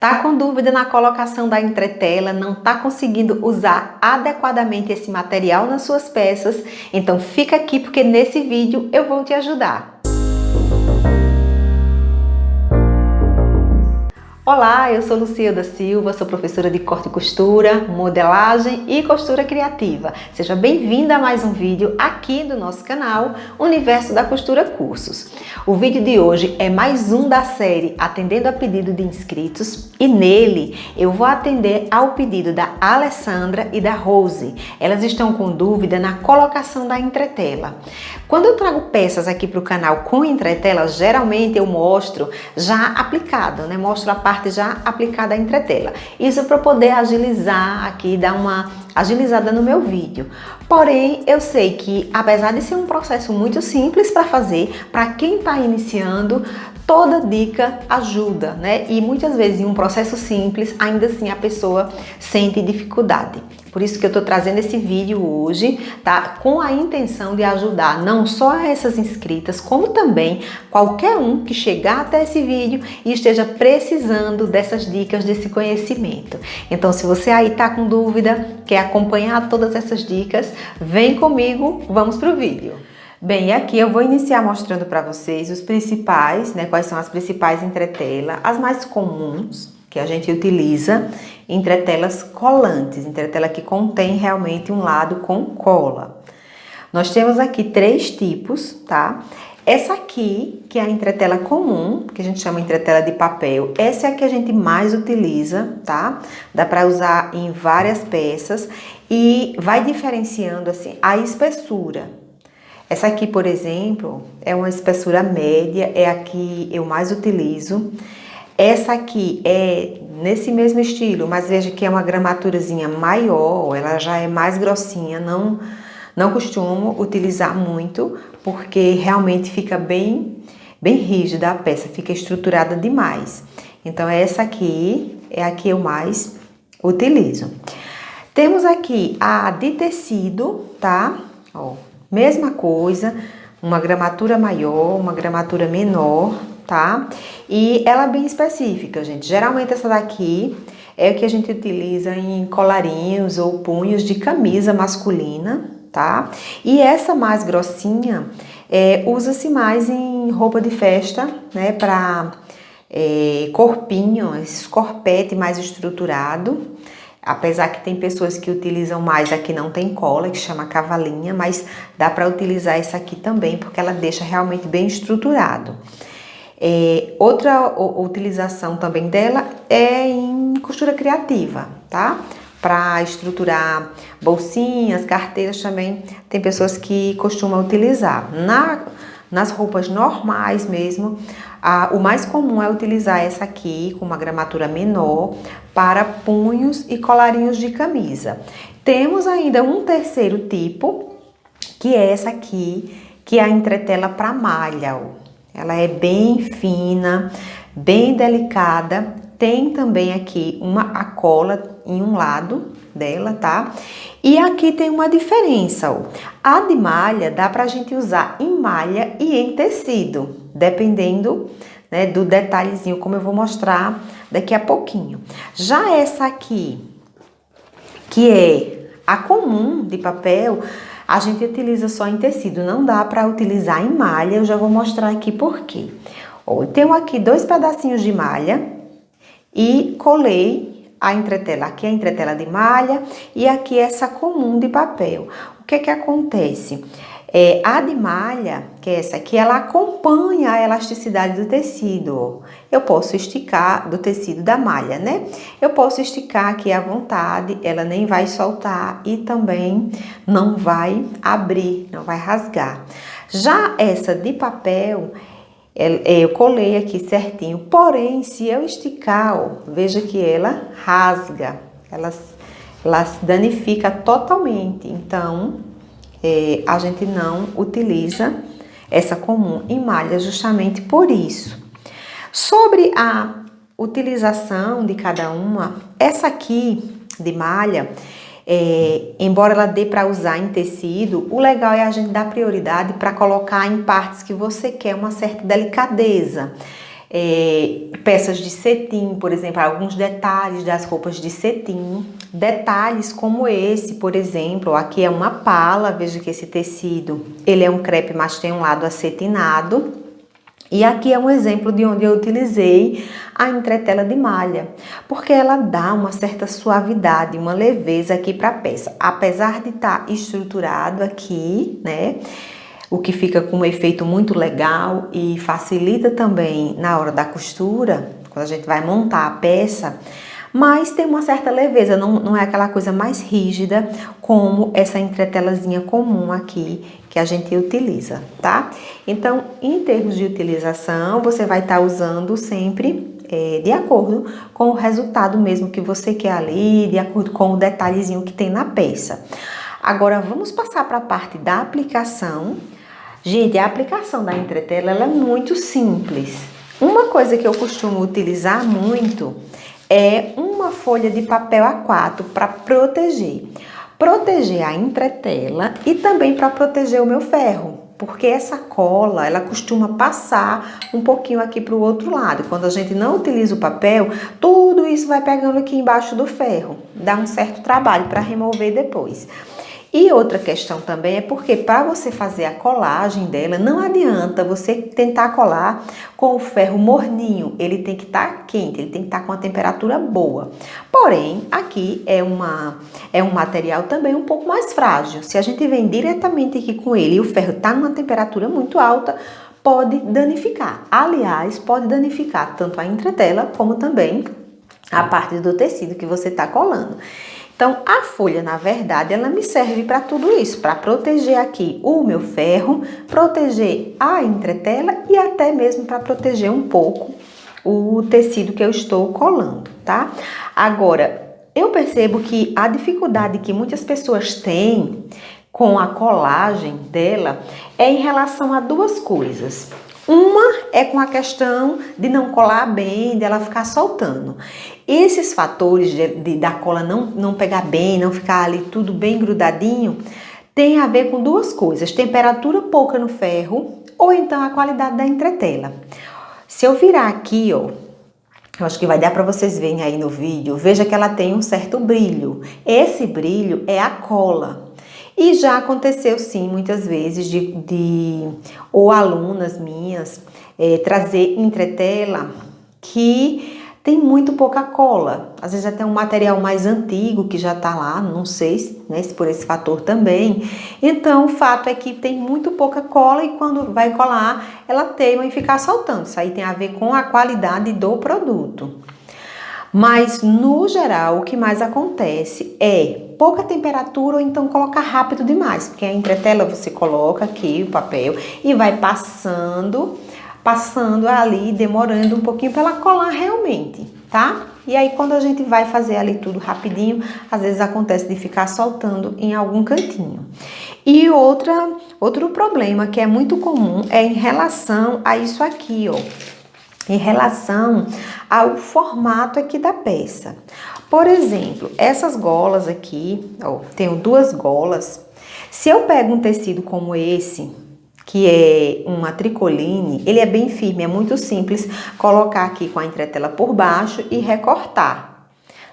Tá com dúvida na colocação da entretela, não tá conseguindo usar adequadamente esse material nas suas peças? Então fica aqui porque nesse vídeo eu vou te ajudar. Olá, eu sou Lucilda Silva, sou professora de corte e costura, modelagem e costura criativa. Seja bem-vinda a mais um vídeo aqui do nosso canal Universo da Costura Cursos. O vídeo de hoje é mais um da série Atendendo a Pedido de Inscritos e nele eu vou atender ao pedido da Alessandra e da Rose. Elas estão com dúvida na colocação da entretela. Quando eu trago peças aqui para o canal com entretela, geralmente eu mostro já aplicado, né? Mostro a parte já aplicada à entretela. Isso para poder agilizar aqui, dar uma agilizada no meu vídeo. Porém, eu sei que apesar de ser um processo muito simples para fazer, para quem está iniciando, toda dica ajuda, né? E muitas vezes em um processo simples, ainda assim a pessoa sente dificuldade. Por isso que eu estou trazendo esse vídeo hoje, tá? Com a intenção de ajudar não só essas inscritas, como também qualquer um que chegar até esse vídeo e esteja precisando dessas dicas, desse conhecimento. Então, se você aí tá com dúvida, quer acompanhar todas essas dicas, vem comigo, vamos pro vídeo. Bem, aqui eu vou iniciar mostrando para vocês os principais, né? Quais são as principais entretelas, as mais comuns que a gente utiliza, entretelas colantes, entretela que contém realmente um lado com cola. Nós temos aqui 3 tipos, tá? Essa aqui, que é a entretela comum, que a gente chama entretela de papel, essa é a que a gente mais utiliza, tá? Dá para usar em várias peças e vai diferenciando assim a espessura. Essa aqui, por exemplo, é uma espessura média, é a que eu mais utilizo. Essa aqui é nesse mesmo estilo, mas veja que é uma gramaturazinha maior, ela já é mais grossinha, não costumo utilizar muito, porque realmente fica bem rígida a peça, fica estruturada demais. Então essa aqui é a que eu mais utilizo. Temos aqui a de tecido, tá? Ó, mesma coisa, uma gramatura maior, uma gramatura menor, tá? E ela é bem específica, gente. Geralmente essa daqui é o que a gente utiliza em colarinhos ou punhos de camisa masculina, tá? E essa mais grossinha usa-se mais em roupa de festa, né? Para corpinho, esse corpete mais estruturado. Apesar que tem pessoas que utilizam mais, aqui não tem cola, que chama cavalinha, mas dá para utilizar essa aqui também, porque ela deixa realmente bem estruturado. Outra utilização também dela é em costura criativa, tá? Para estruturar bolsinhas, carteiras também, tem pessoas que costumam utilizar. Nas roupas normais mesmo, o mais comum é utilizar essa aqui com uma gramatura menor para punhos e colarinhos de camisa. Temos ainda um terceiro tipo, que é essa aqui, que é a entretela para malha, ó. Ela é bem fina, bem delicada. Tem também aqui a cola em um lado dela, tá? E aqui tem uma diferença, ó. A de malha dá pra gente usar em malha e em tecido, dependendo, né, do detalhezinho, como eu vou mostrar daqui a pouquinho. Já essa aqui, que é a comum de papel, a gente utiliza só em tecido, não dá para utilizar em malha, eu já vou mostrar aqui por quê. Ó, eu tenho aqui 2 pedacinhos de malha e colei a entretela. Aqui é a entretela de malha e aqui essa comum de papel. O que que acontece? A de malha, que é essa aqui, ela acompanha a elasticidade do tecido. Eu posso esticar do tecido da malha, né? Eu posso esticar aqui à vontade, ela nem vai soltar e também não vai abrir, não vai rasgar. Já essa de papel, eu colei aqui certinho, porém, se eu esticar, ó, veja que ela rasga, ela se danifica totalmente. Então, a gente não utiliza essa comum em malha justamente por isso. Sobre a utilização de cada uma, essa aqui de malha, embora ela dê para usar em tecido, o legal é a gente dar prioridade para colocar em partes que você quer uma certa delicadeza. peças de cetim, por exemplo, alguns detalhes das roupas de cetim. Detalhes como esse, por exemplo, aqui é uma pala, veja que esse tecido, ele é um crepe, mas tem um lado acetinado. E aqui é um exemplo de onde eu utilizei a entretela de malha, porque ela dá uma certa suavidade, uma leveza aqui para a peça. Apesar de estar estruturado aqui, né, o que fica com um efeito muito legal e facilita também na hora da costura, quando a gente vai montar a peça, mas tem uma certa leveza, não é aquela coisa mais rígida como essa entretelazinha comum aqui que a gente utiliza, tá? Então, em termos de utilização, você vai estar usando sempre de acordo com o resultado mesmo que você quer ali, de acordo com o detalhezinho que tem na peça. Agora, vamos passar para a parte da aplicação. Gente, a aplicação da entretela, ela é muito simples. Uma coisa que eu costumo utilizar muito é uma folha de papel A4 para proteger a entretela e também para proteger o meu ferro, porque essa cola, ela costuma passar um pouquinho aqui para o outro lado. Quando a gente não utiliza o papel, tudo isso vai pegando aqui embaixo do ferro, dá um certo trabalho para remover depois. E outra questão também é porque para você fazer a colagem dela, não adianta você tentar colar com o ferro morninho, ele tem que estar quente, ele tem que estar com a temperatura boa. Porém, aqui é um material também um pouco mais frágil. Se a gente vem diretamente aqui com ele e o ferro está numa temperatura muito alta, pode danificar. Aliás, pode danificar tanto a entretela como também a parte do tecido que você está colando. Então, a folha, na verdade, ela me serve para tudo isso, para proteger aqui o meu ferro, proteger a entretela e até mesmo para proteger um pouco o tecido que eu estou colando, tá? Agora, eu percebo que a dificuldade que muitas pessoas têm com a colagem dela é em relação a duas coisas. Uma é com a questão de não colar bem, dela ficar soltando. Esses fatores da cola não pegar bem, não ficar ali tudo bem grudadinho, tem a ver com duas coisas: temperatura pouca no ferro ou então a qualidade da entretela. Se eu virar aqui, ó, eu acho que vai dar para vocês verem aí no vídeo, veja que ela tem um certo brilho. Esse brilho é a cola. E já aconteceu sim, muitas vezes, ou alunas minhas trazer entretela que tem muito pouca cola. Às vezes até um material mais antigo que já tá lá, não sei, né, se por esse fator também. Então, o fato é que tem muito pouca cola e quando vai colar, ela teima em ficar soltando. Isso aí tem a ver com a qualidade do produto. Mas, no geral, o que mais acontece é pouca temperatura ou então colocar rápido demais, porque a entretela você coloca aqui o papel e vai passando ali, demorando um pouquinho para ela colar realmente, tá? E aí, quando a gente vai fazer ali tudo rapidinho, às vezes acontece de ficar soltando em algum cantinho. E outro problema que é muito comum é em relação a isso aqui, ó. Em relação ao formato aqui da peça. Por exemplo, essas golas aqui, ó, tenho duas golas. Se eu pego um tecido como esse, que é uma tricoline, ele é bem firme, é muito simples colocar aqui com a entretela por baixo e recortar,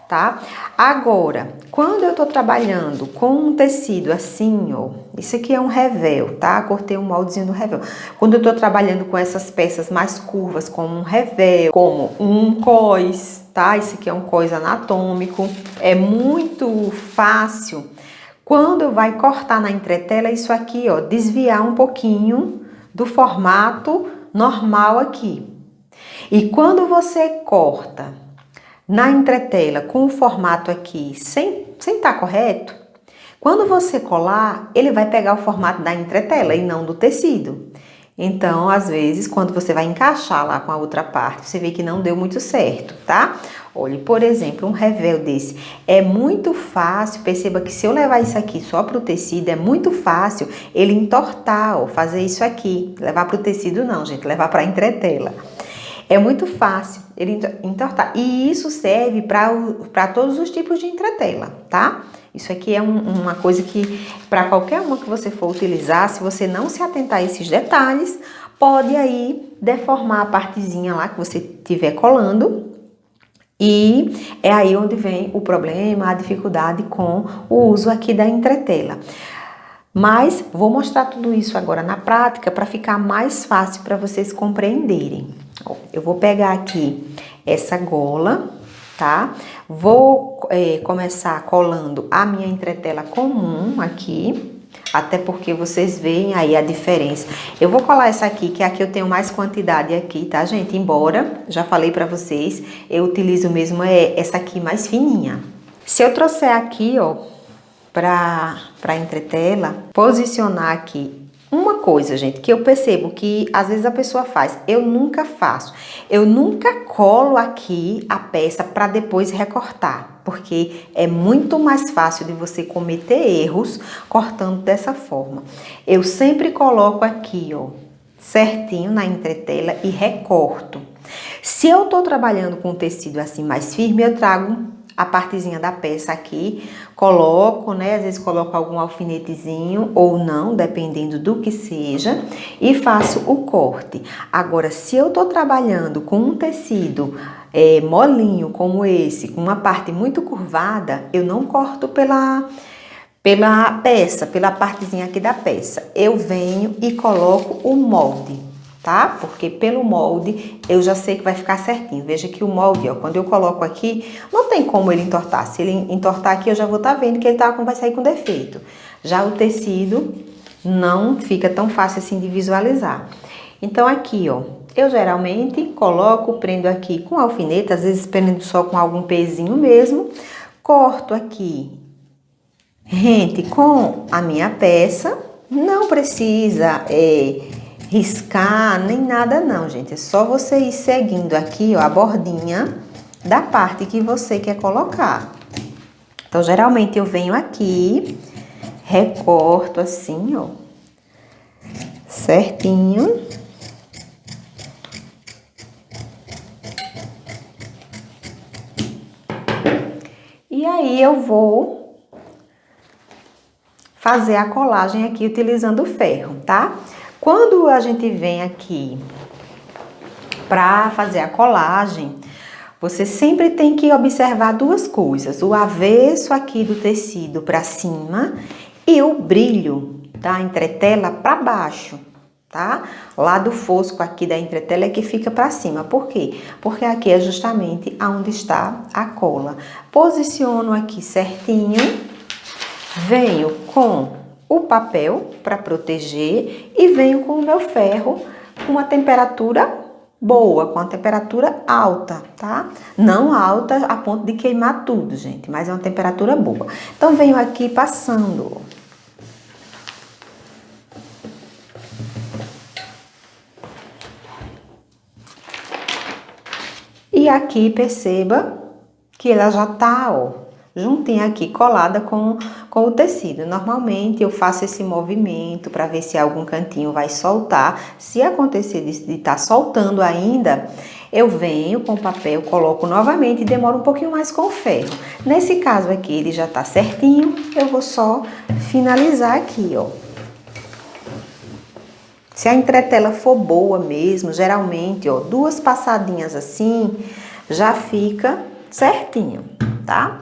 tá? Agora, quando eu tô trabalhando com um tecido assim, ó, isso aqui é um revel, tá? Cortei um moldezinho do revel. Quando eu tô trabalhando com essas peças mais curvas, como um revel, como um cós, tá? Isso aqui é um cós anatômico. É muito fácil, quando vai cortar na entretela, isso aqui, ó, desviar um pouquinho do formato normal aqui. E quando você corta na entretela com o formato aqui sem estar correto, quando você colar, ele vai pegar o formato da entretela e não do tecido. Então, às vezes, quando você vai encaixar lá com a outra parte, você vê que não deu muito certo, tá? Olha, por exemplo, um revel desse é muito fácil, perceba que se eu levar isso aqui só para o tecido, é muito fácil ele entortar, ó, fazer isso aqui. Levar para o tecido não, gente, levar para a entretela. É muito fácil ele entortar. E isso serve para todos os tipos de entretela, tá? Isso aqui é uma coisa que, para qualquer uma que você for utilizar, se você não se atentar a esses detalhes, pode aí deformar a partezinha lá que você estiver colando. E é aí onde vem o problema, a dificuldade com o uso aqui da entretela. Mas vou mostrar tudo isso agora na prática para ficar mais fácil para vocês compreenderem. Ó, eu vou pegar aqui essa gola, tá? Vou começar colando a minha entretela comum aqui. Até porque vocês veem aí a diferença. Eu vou colar essa aqui, que aqui eu tenho mais quantidade aqui, tá, gente? Embora, já falei pra vocês, eu utilizo mesmo essa aqui mais fininha. Se eu trouxer aqui, ó, pra entretela, posicionar aqui, uma coisa, gente, que eu percebo que às vezes a pessoa faz, eu nunca faço. Eu nunca colo aqui a peça para depois recortar, porque é muito mais fácil de você cometer erros cortando dessa forma. Eu sempre coloco aqui, ó, certinho na entretela e recorto. Se eu tô trabalhando com tecido assim mais firme, eu trago a partezinha da peça aqui, coloco, né, às vezes coloco algum alfinetezinho ou não, dependendo do que seja, e faço o corte. Agora, se eu tô trabalhando com um tecido molinho como esse, com uma parte muito curvada, eu não corto pela peça, pela partezinha aqui da peça. Eu venho e coloco o molde, tá? Porque pelo molde eu já sei que vai ficar certinho. Veja que o molde, ó, quando eu coloco aqui, não tem como ele entortar. Se ele entortar aqui, eu já vou estar vendo que ele vai sair com defeito. Já o tecido não fica tão fácil assim de visualizar. Então aqui, ó, eu geralmente coloco, prendo aqui com alfinete, às vezes prendo só com algum pezinho mesmo, corto aqui, rente com a minha peça, não precisa riscar nem nada não, gente. É só você ir seguindo aqui, ó, a bordinha da parte que você quer colocar. Então, geralmente eu venho aqui, recorto assim, ó, certinho. E aí eu vou fazer a colagem aqui utilizando o ferro, tá? Quando a gente vem aqui para fazer a colagem, você sempre tem que observar duas coisas: o avesso aqui do tecido para cima e o brilho da entretela para baixo, tá? Lado fosco aqui da entretela é que fica para cima. Por quê? Porque aqui é justamente aonde está a cola. Posiciono aqui certinho, venho com o papel para proteger e venho com o meu ferro com uma temperatura boa, com a temperatura alta, tá? Não alta a ponto de queimar tudo, gente, mas é uma temperatura boa. Então, venho aqui passando. E aqui, perceba que ela já tá, ó, juntinha aqui, colada com o tecido. Normalmente, eu faço esse movimento para ver se algum cantinho vai soltar. Se acontecer de estar soltando ainda, eu venho com o papel, coloco novamente e demoro um pouquinho mais com o ferro. Nesse caso aqui, ele já tá certinho, eu vou só finalizar aqui, ó. Se a entretela for boa mesmo, geralmente, ó, 2 passadinhas assim, já fica certinho, tá?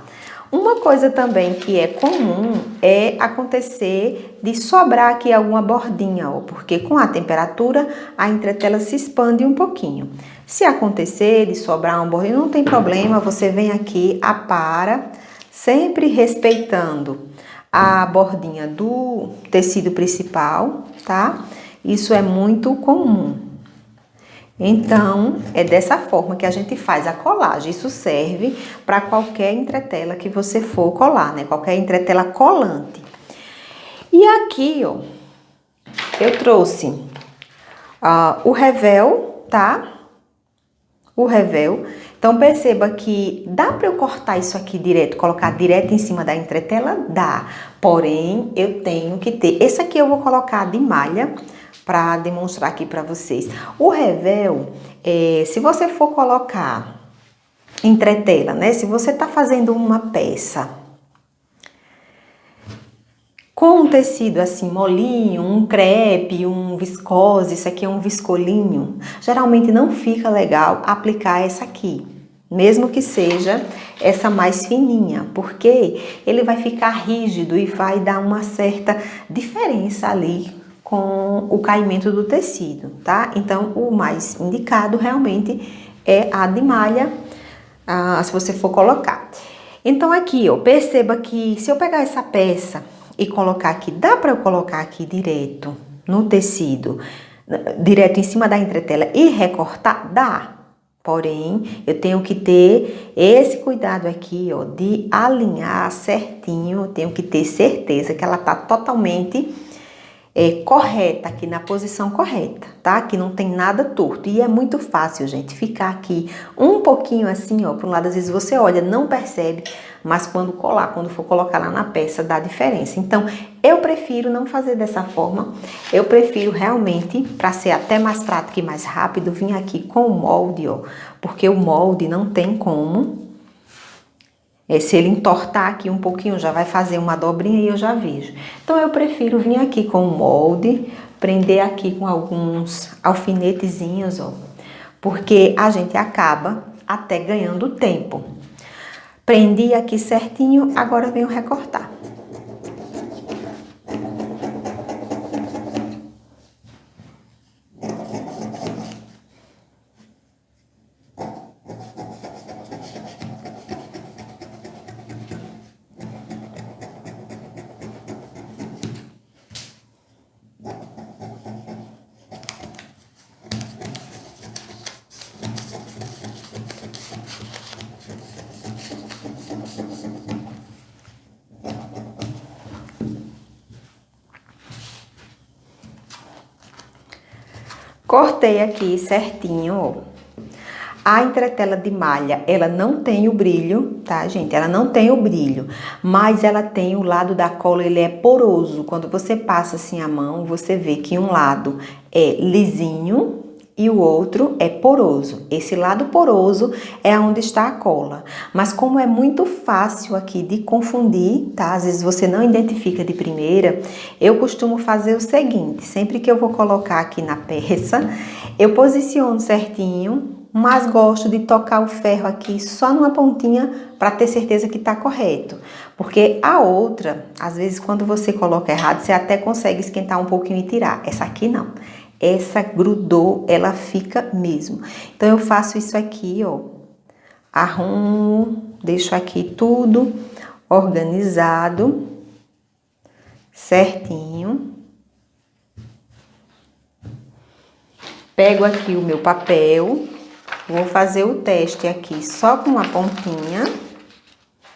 Uma coisa também que é comum é acontecer de sobrar aqui alguma bordinha, ó, porque com a temperatura a entretela se expande um pouquinho. Se acontecer de sobrar uma bordinha, não tem problema, você vem aqui, apara, sempre respeitando a bordinha do tecido principal, tá? Isso é muito comum. Então, é dessa forma que a gente faz a colagem. Isso serve para qualquer entretela que você for colar, né? Qualquer entretela colante. E aqui, ó, eu trouxe o revel, tá? O revel. Então, perceba que dá para eu cortar isso aqui direto, colocar direto em cima da entretela? Dá. Porém, eu tenho que ter... Esse aqui eu vou colocar de malha, para demonstrar aqui para vocês. O revel, se você for colocar entretela, né? Se você tá fazendo uma peça Com um tecido assim molinho, um crepe, um viscose, isso aqui é um viscolinho, geralmente não fica legal aplicar essa aqui, mesmo que seja essa mais fininha, porque ele vai ficar rígido e vai dar uma certa diferença ali com o caimento do tecido, tá? Então, o mais indicado realmente é a de malha, se você for colocar. Então, aqui, ó, perceba que se eu pegar essa peça e colocar aqui, dá para eu colocar aqui direto no tecido, direto em cima da entretela e recortar? Dá. Porém, eu tenho que ter esse cuidado aqui, ó, de alinhar certinho, eu tenho que ter certeza que ela tá totalmente correta, aqui na posição correta, tá? Que não tem nada torto. E é muito fácil, gente, ficar aqui um pouquinho assim, ó, para um lado, às vezes você olha, não percebe, mas quando colar, quando for colocar lá na peça, dá diferença. Então, eu prefiro não fazer dessa forma, eu prefiro realmente, para ser até mais prático e mais rápido, vir aqui com o molde, ó, porque o molde não tem como. Se ele entortar aqui um pouquinho, já vai fazer uma dobrinha e eu já vejo. Então, eu prefiro vir aqui com o molde, prender aqui com alguns alfinetezinhos, ó, porque a gente acaba até ganhando tempo. Prendi aqui certinho, agora venho recortar. Cortei aqui certinho, ó. A entretela de malha, ela não tem o brilho, tá, gente? Ela não tem o brilho, mas ela tem o lado da cola, ele é poroso. Quando você passa assim a mão, você vê que um lado é lisinho e o outro é poroso. Esse lado poroso é onde está a cola. Mas como é muito fácil aqui de confundir, tá? Às vezes você não identifica de primeira, eu costumo fazer o seguinte, sempre que eu vou colocar aqui na peça, eu posiciono certinho, mas gosto de tocar o ferro aqui só numa pontinha para ter certeza que tá correto. Porque a outra, às vezes quando você coloca errado, você até consegue esquentar um pouquinho e tirar. Essa aqui não. Essa grudou, ela fica mesmo. Então, eu faço isso aqui, ó. Arrumo, deixo aqui tudo organizado, certinho. Pego aqui o meu papel, vou fazer o teste aqui só com uma pontinha.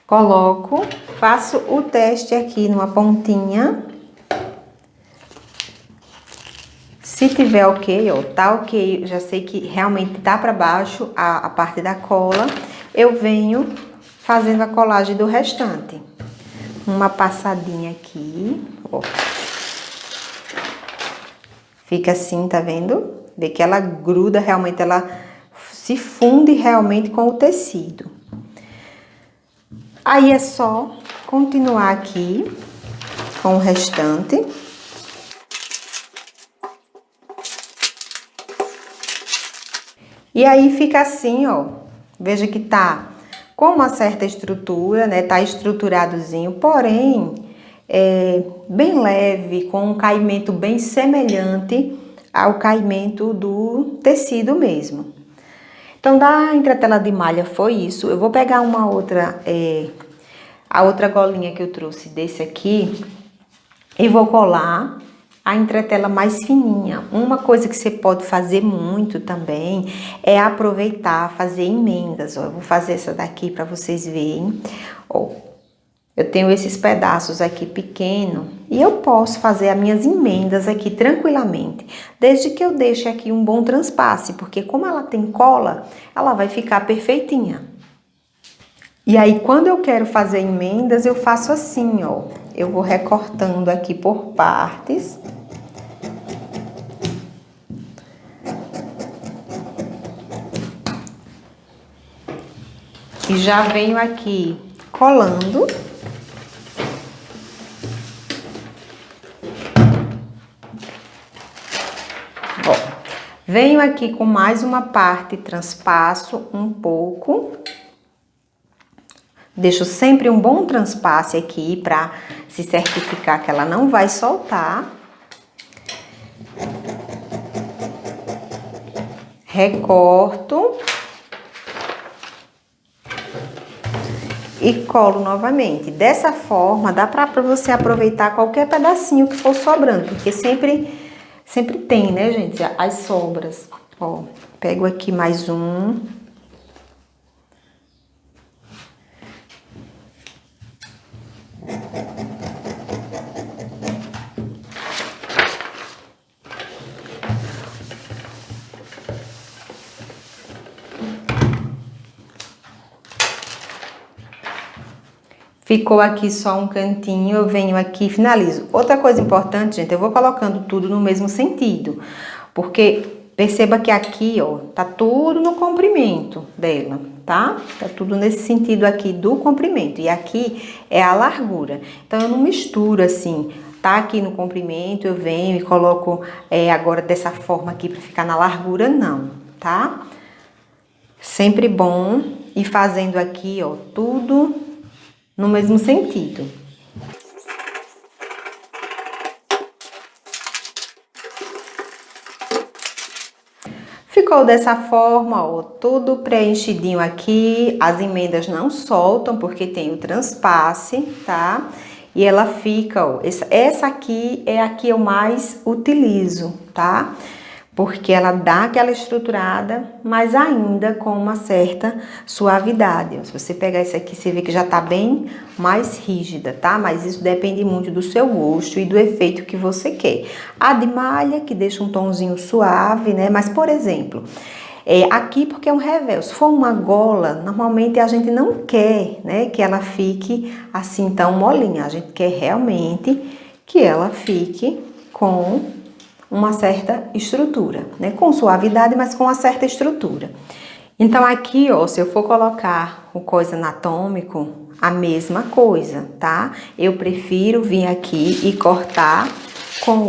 Coloco, faço o teste aqui numa pontinha. Se tiver ok, ó, tá ok, já sei que realmente tá para baixo a parte da cola, eu venho fazendo a colagem do restante. Uma passadinha aqui, ó. Fica assim, tá vendo? Vê que ela gruda realmente, ela se funde realmente com o tecido. Aí é só continuar aqui com o restante. E aí fica assim, ó, veja que tá com uma certa estrutura, né, tá estruturadozinho, porém, bem leve, com um caimento bem semelhante ao caimento do tecido mesmo. Então, da entretela de malha foi isso. Eu vou pegar uma outra, a outra golinha que eu trouxe desse aqui e vou colar a entretela mais fininha. Uma coisa que você pode fazer muito também é aproveitar, fazer emendas, ó. Eu vou fazer essa daqui para vocês verem, ó. Eu tenho esses pedaços aqui pequeno e eu posso fazer as minhas emendas aqui tranquilamente, desde que eu deixe aqui um bom transpasse, porque como ela tem cola, ela vai ficar perfeitinha. E aí, quando eu quero fazer emendas, eu faço assim, ó. Eu vou recortando aqui por partes. E já venho aqui colando. Venho aqui com mais uma parte, transpasso um pouco. Deixo sempre um bom transpasse aqui para se certificar que ela não vai soltar. Recorto. E colo novamente. Dessa forma, dá para você aproveitar qualquer pedacinho que for sobrando, porque sempre tem, né, gente, as sobras. Ó, pego aqui mais um. Ficou aqui só um cantinho, eu venho aqui e finalizo. Outra coisa importante, gente, eu vou colocando tudo no mesmo sentido. Porque perceba que aqui, ó, tá tudo no comprimento dela, tá? Tá tudo nesse sentido aqui do comprimento. E aqui é a largura. Então, eu não misturo assim, tá aqui no comprimento, eu venho e coloco agora dessa forma aqui pra ficar na largura, não, tá? Sempre bom ir fazendo aqui, ó, tudo no mesmo sentido. Ficou dessa forma, ó, tudo preenchidinho aqui, as emendas não soltam porque tem o transpasse, tá? E ela fica, ó, essa aqui é a que eu mais utilizo, tá? Porque ela dá aquela estruturada, mas ainda com uma certa suavidade. Se você pegar esse aqui, você vê que já tá bem mais rígida, tá? Mas isso depende muito do seu gosto e do efeito que você quer. A de malha, que deixa um tomzinho suave, né? Mas, por exemplo, aqui porque é um revel. Se for uma gola, normalmente a gente não quer, né? Que ela fique assim tão molinha. A gente quer realmente que ela fique com uma certa estrutura, né? Com suavidade, mas com uma certa estrutura. Então, aqui, ó, se eu for colocar o coisa anatômico, a mesma coisa, tá? Eu prefiro vir aqui e cortar com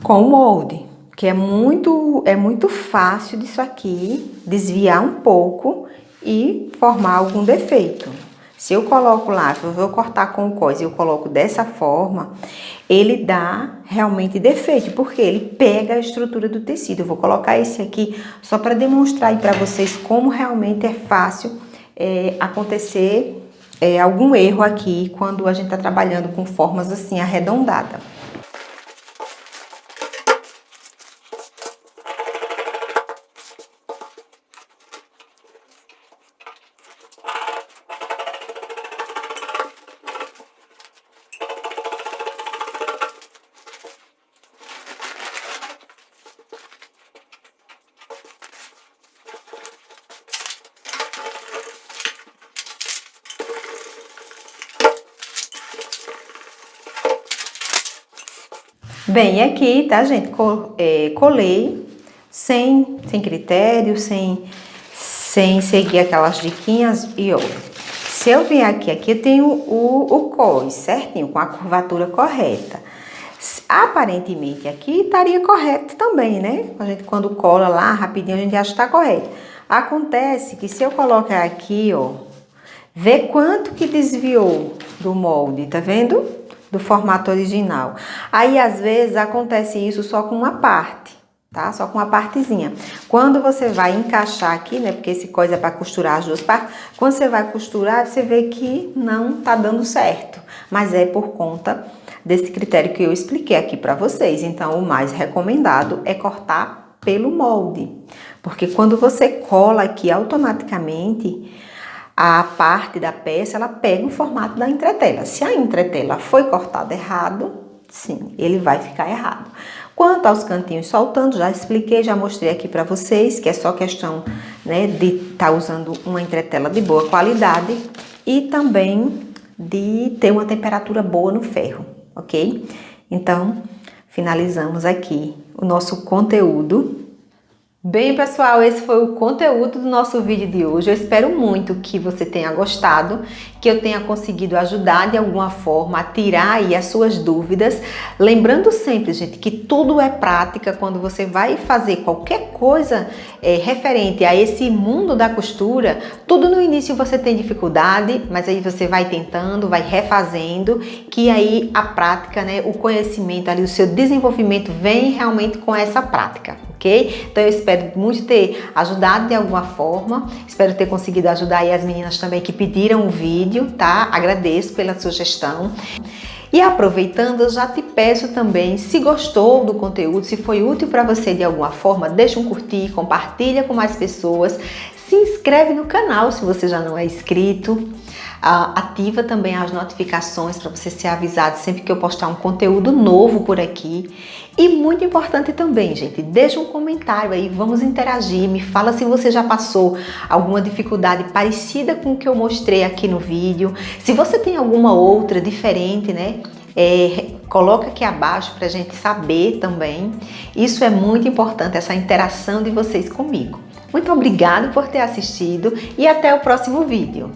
o molde, que é muito fácil disso aqui desviar um pouco e formar algum defeito. Se eu coloco lá, eu vou cortar com coisa e eu coloco dessa forma, ele dá realmente defeito, porque ele pega a estrutura do tecido. Eu vou colocar esse aqui só para demonstrar aí para vocês como realmente é fácil acontecer algum erro aqui quando a gente tá trabalhando com formas assim arredondadas. Bem, aqui, tá, gente? Colei sem critério, sem seguir aquelas diquinhas. E ó, se eu vier aqui eu tenho o cós certinho, com a curvatura correta. Aparentemente aqui estaria correto também, né? A gente quando cola lá rapidinho a gente acha que tá correto. Acontece que se eu colocar aqui, ó, vê quanto que desviou do molde, tá vendo? Do formato original. Aí, às vezes, acontece isso só com uma parte, tá? Só com uma partezinha. Quando você vai encaixar aqui, né? Porque esse coisa é para costurar as duas partes. Quando você vai costurar, você vê que não tá dando certo. Mas é por conta desse critério que eu expliquei aqui para vocês. Então, o mais recomendado é cortar pelo molde. Porque quando você cola aqui automaticamente, a parte da peça, ela pega o formato da entretela. Se a entretela foi cortada errado, sim, ele vai ficar errado. Quanto aos cantinhos soltando, já expliquei, já mostrei aqui para vocês, que é só questão, né, de estar usando uma entretela de boa qualidade e também de ter uma temperatura boa no ferro, ok? Então, finalizamos aqui o nosso conteúdo. Bem, pessoal, esse foi o conteúdo do nosso vídeo de hoje. Eu espero muito que você tenha gostado, que eu tenha conseguido ajudar de alguma forma a tirar aí as suas dúvidas. Lembrando sempre, gente, que tudo é prática. Quando você vai fazer qualquer coisa referente a esse mundo da costura, tudo no início você tem dificuldade, mas aí você vai tentando, vai refazendo, que aí a prática, né, o conhecimento ali, o seu desenvolvimento vem realmente com essa prática. Ok? Então eu espero muito ter ajudado de alguma forma, espero ter conseguido ajudar aí as meninas também que pediram o vídeo, tá? Agradeço pela sugestão. E aproveitando, eu já te peço também, se gostou do conteúdo, se foi útil para você de alguma forma, deixa um curtir, compartilha com mais pessoas, se inscreve no canal se você já não é inscrito. Ativa também as notificações para você ser avisado sempre que eu postar um conteúdo novo por aqui. E muito importante também, gente, deixa um comentário aí, vamos interagir, me fala se você já passou alguma dificuldade parecida com o que eu mostrei aqui no vídeo. Se você tem alguma outra diferente, né? Coloca aqui abaixo para a gente saber também. Isso é muito importante, essa interação de vocês comigo. Muito obrigada por ter assistido e até o próximo vídeo.